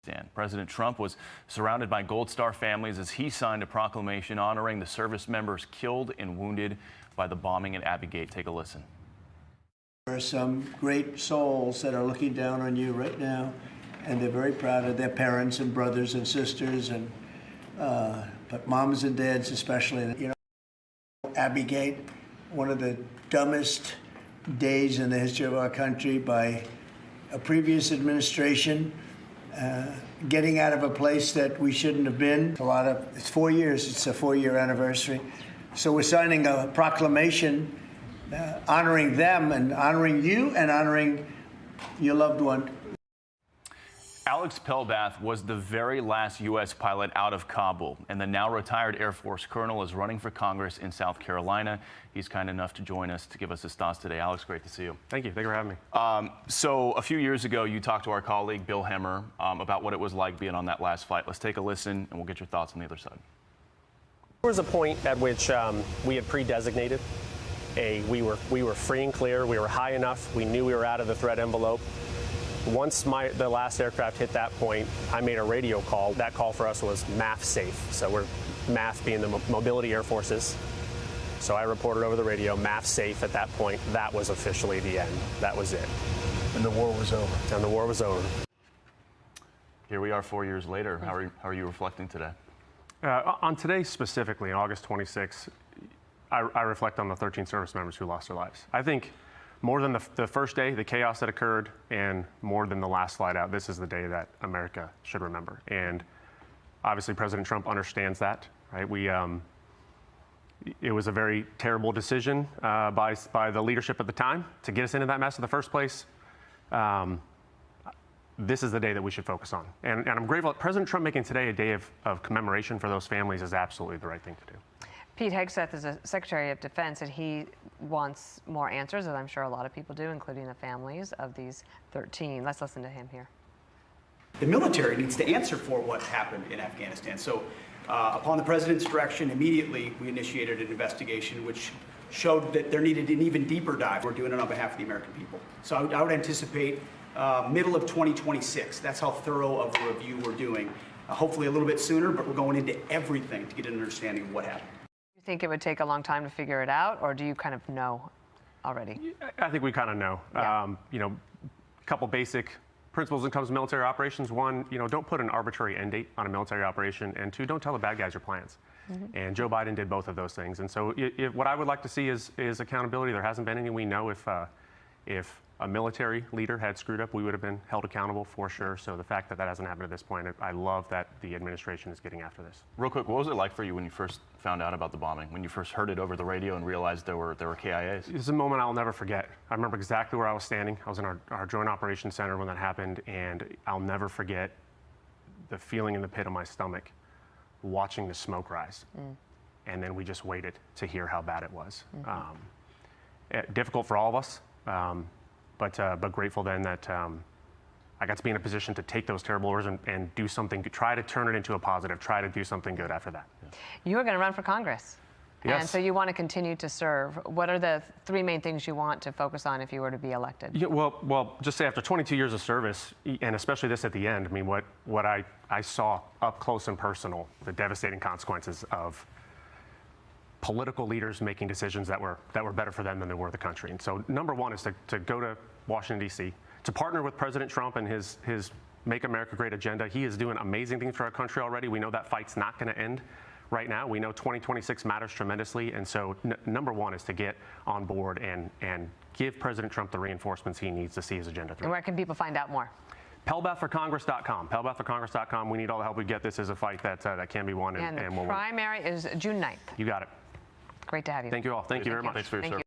Afghanistan. President Trump was surrounded by Gold Star families as he signed a proclamation honoring the service members killed and wounded by the bombing at Abbey Gate. Take a listen. There are some great souls that are looking down on you right now, and they're very proud of their parents and brothers and sisters, and but moms and dads especially. You know, Abbey Gate, one of the dumbest days in the history of our country by a previous administration, getting out of a place that we shouldn't have been. It's 4 years, it's a 4-year anniversary. So we're signing a proclamation honoring them and honoring you and honoring your loved one. Alex Pelbath was the very last U.S. pilot out of Kabul, and the now retired Air Force colonel is running for Congress in South Carolina. He's kind enough to join us to give us his thoughts today. Alex, great to see you. Thank you. Thank you for having me. So a few years ago, you talked to our colleague Bill Hemmer about what it was like being on that last flight. Let's take a listen, and we'll get your thoughts on the other side. There was a point at which we had pre-designated. We were free and clear. We were high enough. We knew we were out of the threat envelope. Once the last aircraft hit that point, I made a radio call. That call for us was MAF safe. So we're MAF being the Mobility Air Forces. So I reported over the radio, MAF safe at that point. That was officially the end. That was it. And the war was over. And the war was over. Here we are 4 years later. How are you reflecting today? On today specifically, on August 26th, I reflect on the 13 service members who lost their lives. I think more than the first day, the chaos that occurred, and more than the last flight out, this is the day that America should remember. And obviously, President Trump understands that, right? It was a very terrible decision by the leadership at the time to get us into that mess in the first place. This is the day that we should focus on. And I'm grateful that President Trump making today a day of commemoration for those families is absolutely the right thing to do. Pete Hegseth is a Secretary of Defense, and he wants more answers, as I'm sure a lot of people do, including the families of these 13. Let's listen to him here. The military needs to answer for what happened in Afghanistan. So upon the president's direction, immediately we initiated an investigation which showed that there needed an even deeper dive. We're doing it on behalf of the American people. So I would anticipate middle of 2026. That's how thorough of a review we're doing. Hopefully a little bit sooner, but we're going into everything to get an understanding of what happened. Do you think it would take a long time to figure it out, or do you kind of know already? I think we kind of know. Yeah. You know, a couple basic principles when it comes to military operations. One, you know, don't put an arbitrary end date on a military operation, and two, don't tell the bad guys your plans. Mm-hmm. And Joe Biden did both of those things. And so what I would like to see is accountability. There hasn't been any. We know if a military leader had screwed up, we would have been held accountable for sure. So the fact that that hasn't happened at this point, I love that the administration is getting after this. Real quick, what was it like for you when you first found out about the bombing, when you first heard it over the radio and realized there were KIAs? It's a moment I'll never forget. I remember exactly where I was standing. I was in our Joint Operations Center when that happened, and I'll never forget the feeling in the pit of my stomach watching the smoke rise. And then we just waited to hear how bad it was. Difficult for all of us. But grateful then that I got to be in a position to take those terrible orders and do something, try to turn it into a positive, try to do something good after that. You are going to run for Congress. Yes. And so you want to continue to serve. What are the three main things you want to focus on if you were to be elected? Yeah, well, just say after 22 years of service, and especially this at the end, I mean, what I saw up close and personal, the devastating consequences of political leaders making decisions that were better for them than they were the country. And so number one is to go to Washington, D.C., to partner with President Trump and his Make America Great agenda. He is doing amazing things for our country already. We know that fight's not going to end right now. We know 2026 matters tremendously. And so number one is to get on board and give President Trump the reinforcements he needs to see his agenda through. And where can people find out more? Pelbathforcongress.com. Pelbathforcongress.com. We need all the help we get. This is a fight that can be won, And we'll the win. primary is June 9th. You got it. Great to have you. Thank you all. Thank you very much. Thanks for your service.